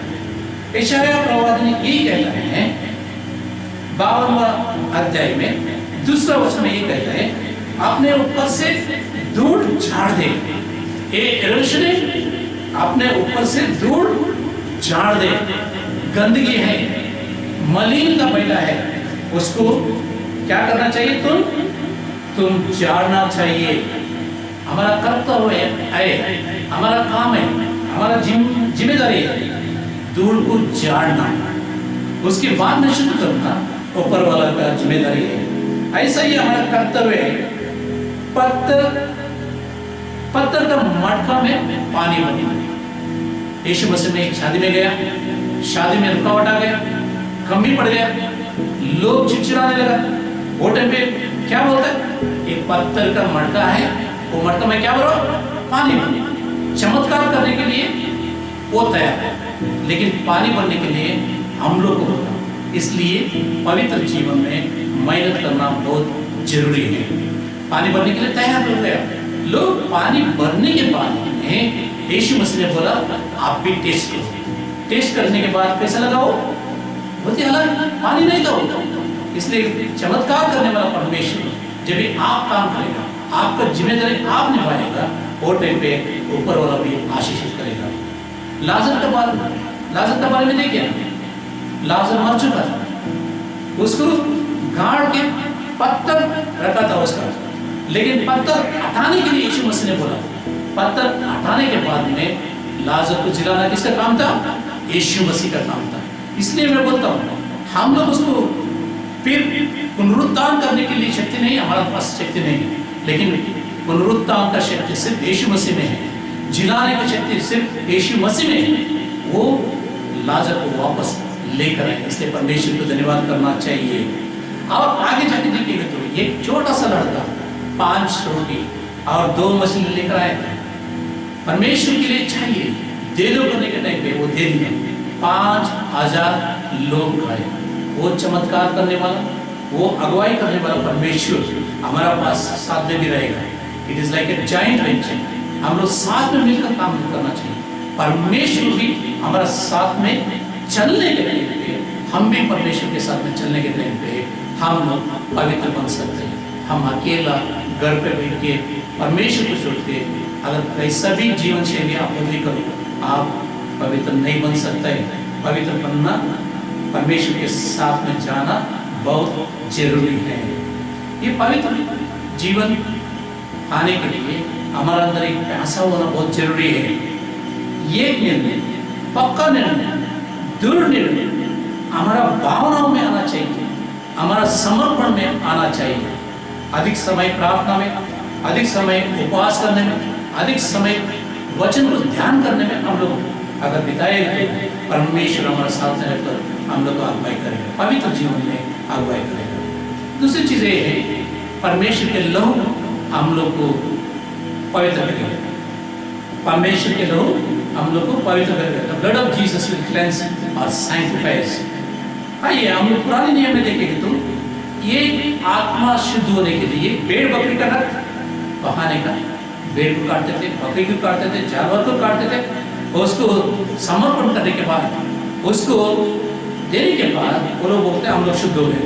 यशायाह प्रवादी ने ये कहता है 52वां अध्याय में 2रा वचन में ये कहता है, अपने ऊपर से धूल झाड़ दे। यरूशलेम अपने ऊपर से धूल झाड़ दे। गंदगी है, मलिनता बैठा है, उसको क्या करना चाहिए? तुम झाड़ना चाहिए। हमारा कर्तव्य है, हमारा काम है, हमारा जिम्मेदारी है धूल को झाड़ना, उसके बाद में शुद्ध करना ऊपर वाला का जिम्मेदारी है। ऐसा ही हमारा कर्तव्य है। पत्थर का मटका में पानी भरना। यीशु मसीह में एक शादी में गया, शादी में रुकावट आ गया, कमी पड़ गया, लोग चिड़चिड़ाने लगा। वो टाइम पे क्या बोलता है? एक पत्थर का मटका है, वो मटका में क्या भरो? पानी भरो। चमत्कार करने के लिए वो तैयार है, लेकिन पानी भरने के लिए हम लोग को होगा। इसलिए पवित्र जीवन में मेहनत करना बहुत जरूरी है। पानी भरने के लिए तैयार हो गया। लोग पानी भरने के बाद में यीशु मसीह ने बोला आप भी टेस्ट करो। टेस्ट करने के बाद कैसा लगा? वो बहुत ही अलग, पानी नहीं था। इसलिए चमत्कार करने वाला परमेश्वर जब भी आप काम करेगा, आपका जिम्मेदारी आप निभाएगा, वो टाइम पे ऊपर वाला भी आशीषित करेगा। लाजर के बारे में देखिए, लाजर मर चुका था, उसको गाड़ के पत्थर रखा था उसका, लेकिन पत्थर हटाने के लिए यीशु मसीह ने बोला। पत्थर हटाने के बाद में लाजर को जिलाना किसका काम था? यीशु मसीह का काम था। इसलिए मैं बोलता हूँ हम लोग उसको फिर पुनरुत्थान करने के लिए शक्ति नहीं, हमारे पास शक्ति नहीं, लेकिन पुनरुत्थान का शक्ति सिर्फ यीशु मसीह में है, जिलाने की शक्ति सिर्फ यीशु मसीह में है। वो लाजर को वापस लेकर आए, इसलिए परमेश्वर को धन्यवाद करना चाहिए। और आगे जाके देखिएगा तो एक छोटा सा लड़का 5 रोटी और 2 मछली लेकर आया था। परमेश्वर के लिए चाहिए, दे दो करने के टाइम पे वो दे दिए, 5000 लोग खाए। वो चमत्कार करने वाला, वो अगुवाई करने वाला परमेश्वर हमारा पास साथ में भी रहेगा। It is like a joint venture, हम लोग साथ में मिलकर काम करना चाहिए। परमेश्वर भी हमारा साथ में चलने के टाइम पे, हम भी परमेश्वर के साथ में चलने के टाइम पे हम लोग पवित्र बन सकते हैं। हम अकेला घर पे बैठ के परमेश्वर को छोड़ के अगर कैसा भी जीवन शैली आप बदली करो, आप पवित्र नहीं बन सकते। पवित्र बनना, परमेश्वर के साथ में जाना बहुत जरूरी है। ये पवित्र जीवन आने के लिए हमारे अंदर एक प्यासा होना बहुत जरूरी है। ये निर्णय, पक्का निर्णय, दृढ़ निर्णय हमारा भावनाओं में आना चाहिए, हमारा समर्पण में आना चाहिए। अधिक समय प्रार्थना में, अधिक समय उपवास करने में, अधिक समय वचन को ध्यान करने में हम लोग अगर बिताएंगे तो परमेश्वर हमारे साथ में रहकर हम लोग को अगुवाई करेगा, पवित्र जीवन में अगुवाई करेगा। दूसरी चीज ये है, परमेश्वर के लहू हम लोग को पवित्र करेगा। परमेश्वर के लहू हम लोग को पवित्र करेगा। The blood of Jesus will cleanse or sanctify। आइए हम लोग पुराने नियम में देखेंगे तो ये आत्मा शुद्ध होने के लिए भेड़ बकरी का रक्त बहाने का, भेड़ को काटते थे, बकरी को काटते थे, जानवर को काटते थे, उसको समर्पण करने के बाद, उसको देने के बाद वो लोग बोलते हैं हम लोग शुद्ध हो गए।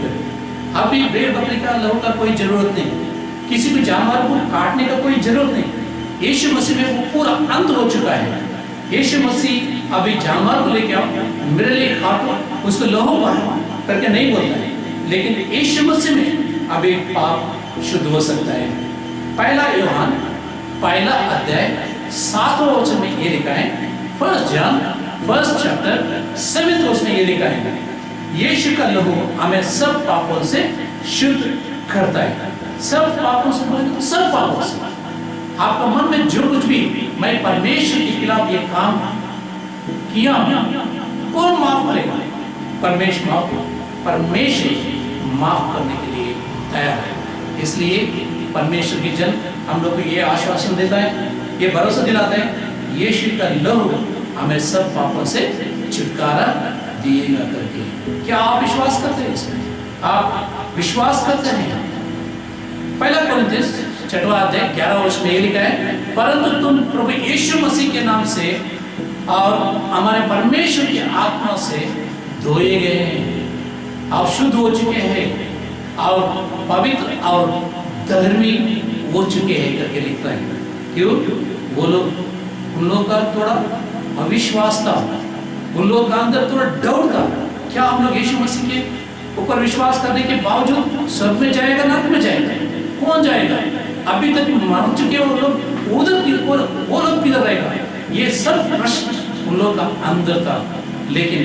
अभी भेड़ बकरी का लहू का कोई जरूरत नहीं, किसी भी जानवर को काटने का कोई जरूरत नहीं। यीशु मसीह में वो पूरा अंत हो चुका है। यीशु मसीह अभी जानवर को लेके आओ, मेरे लिए काटो, उसको लहू बहाओ करके नहीं बोलता है, लेकिन यीशु मसीह में अभी पाप शुद्ध हो सकता है। पहला यूहन्ना पहला अध्याय 7वें वचन में ये लिखा है, 1 जॉन 1 चैप्टर 7 वर्ष में ये लिखा है, यीशु का लहू हमें सब पापों से शुद्ध करता है। सब पापों से बोले तो सब पापों से। आपका मन में जो कुछ भी मैं परमेश्वर के खिलाफ ये काम किया, कौन माफ करेगा? परमेश्वर माफ करने के लिए तैयार है। इसलिए परमेश्वर की जन हम लोग को ये आश्वासन देता है, ये भरोसा दिलाता है, यीशु का लहू हमें सब पापों से छुटकारा दिएगा करके। क्या आप विश्वास करते हैं इसमें? आप विश्वास करते हैं? पहला कोरिन्थियस 6वां अध्याय 11 वर्ष में ये लिखा है, परंतु तुम प्रभु यीशु मसीह के नाम से और हमारे परमेश्वर की आत्मा से धोए गए हैं, आप शुद्ध हो चुके हैं और पवित्र और धर्मी हो चुके हैं करके लिखता है। क्यों? वो लोग, उन लोगों का थोड़ा अविश्वास था, उन लोगों का अंदर थोड़ा डाउट था, क्या हम लोग यीशु मसीह के ऊपर विश्वास करने के बावजूद स्वर्ग में जाएगा, नरक में जाएगा? कौन जाएगा? अभी तक मर चुके वो लोग, वो लोग किधर रहेगा? ये सब प्रश्न उन लोगों का अंदर था, लेकिन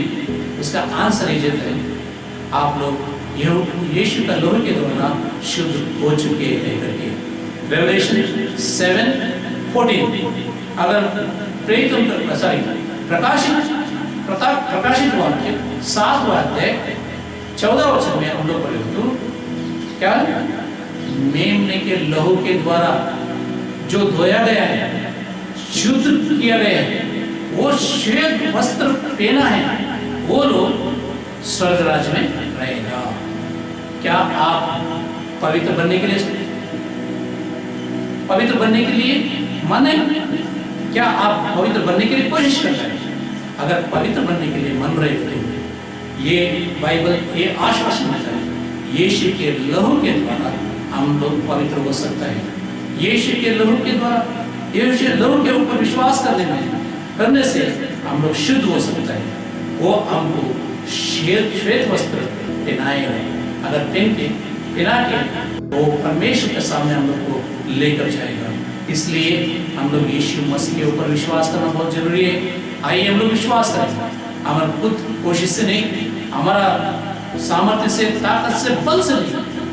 उसका आंसर ये है, आप लोग यीशु का लहू के द्वारा शुद्ध हो चुके हैं करके। रेवलेशन 7:14 अगर प्रकाशित वाक्य 7वां अध्याय 14 वचन में हम लोग पढ़े तो क्या? मेमने के लहू के द्वारा जो धोया गया है, शुद्ध किया गया है, वो श्वेत वस्त्र पहना है, वो लोग स्वर्ग राज्य में रहेगा। क्या आप पवित्र बनने के लिए मन है? क्या आप पवित्र बनने के लिए कोशिश कर रहे हैं? अगर पवित्र बनने के लिए मन रहे तो ये बाइबल ये आश्वासन देता है, यीशु के लहू के द्वारा हम लोग पवित्र हो सकता है। यीशु के लहू के द्वारा, यीशु लहू के ऊपर विश्वास करने से हम लोग शुद्ध हो सकता है। वो हमको श्वेत वस्त्र पहनाएगा। अगर पहना के वो परमेश्वर के सामने हम लोग को लेकर जाएगा। इसलिए हम लोग यीशु मसीह के ऊपर विश्वास करना बहुत जरूरी है। आइए हम लोग विश्वास करें। हमारा खुद कोशिश से नहीं, हमारा सामर्थ्य से, ताकत से, बल से नहीं,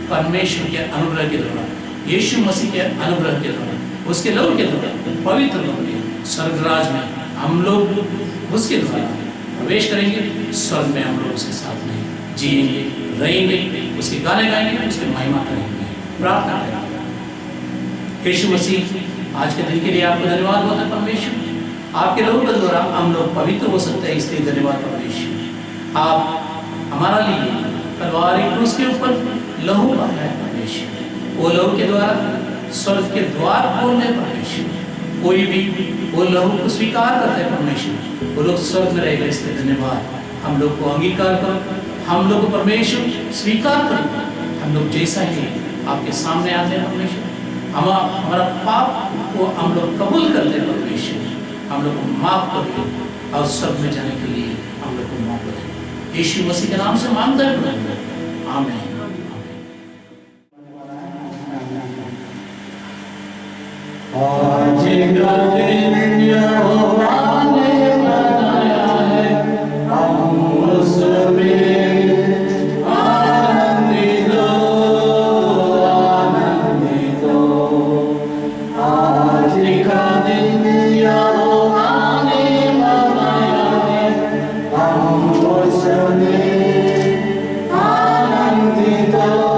परमेश्वर के अनुग्रह के द्वारा, यीशु मसीह के अनुग्रह के द्वारा, उसके लहू के द्वारा, पवित्र लहू में, स्वर्गराज में हम लोग उसके द्वारा प्रवेश करेंगे। स्वर्ग में हम लोग उसके साथ में जिएंगे, रहेंगे, उसके गाने गाएंगे, उसकी महिमा करेंगे, प्रार्थना करेंगे। यीशु मसीह आज के दिन के लिए आपको धन्यवाद होता है परमेश्वर। आपके लहू के द्वारा हम लोग पवित्र हो सकते हैं, इसलिए धन्यवाद परमेश्वर। आप हमारा लिए तलवारी क्रूस के ऊपर लहू बहाया है परमेश्वर। वो लहू के द्वारा स्वर्ग के द्वार खोल रहे परमेश्वर। कोई भी वो लहू को स्वीकार करता है परमेश्वर, वो लोग स्वर्ग में रहेगा, इसलिए धन्यवाद। हम लोग को अंगीकार करो, हम लोग को परमेश्वर स्वीकार करो, हम लोग जैसा ही आपके सामने आते हैं परमेश्वर। हमारा पाप को हम लोग कबूल करते हैं परमेश्वर, हम लोग को माफ करते और स्वर्ग में जाने के लिए हम लोग को मौका दें। यीशु मसीह के नाम से मांगता है प्रभु, आमीन। आज का दिन यहोवा ने बनाया है, हम उसमें आनंदित हो। आज का दिन यहोवा ने बनाया है, हम उसमें आनंदित हो।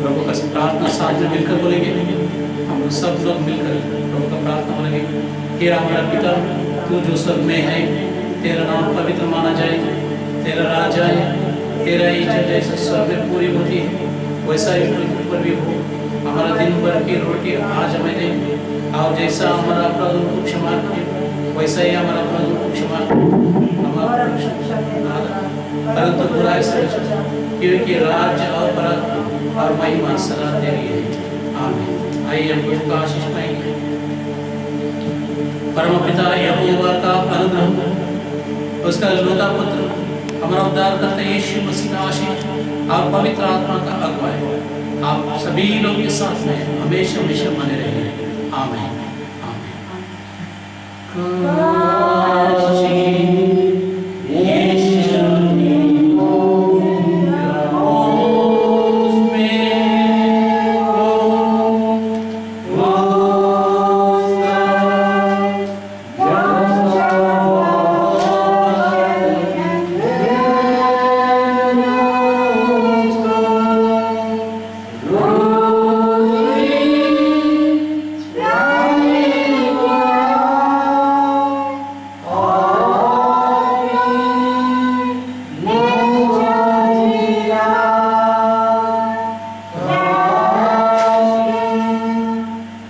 प्रभु का प्रार्थना साथ में मिलकर बोलेंगे। हम लोग सब लोग मिलकर प्रभु का प्रार्थना बोलेंगे। हे हमारा पिता, तू जो स्वर्ग में है, तेरा नाम पवित्र माना जाए, तेरा राज आए, तेरा इच्छा जैसे स्वर्ग में पूरी होती है वैसा ही पृथ्वी पर भी हो। हमारा दिन भर की रोटी आज हमें दे, और जैसा हमारा अपराध को क्षमा करे वैसा ही हमारा अपराध को क्षमा परंतु बुराई से क्योंकि राज्य और पराक्रम और महिमा सदा तेरी है, आमीन। आइए हम प्रभु का आशीष पाएंगे। परमपिता यहोवा का अनुग्रह, उसका लौता पुत्र हमारा उद्धार करते यीशु मसीह का आशीष और पवित्र आत्मा का अगुवाई आप सभी लोग के साथ में हमेशा हमेशा बने रहे, आमीन।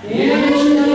Yes.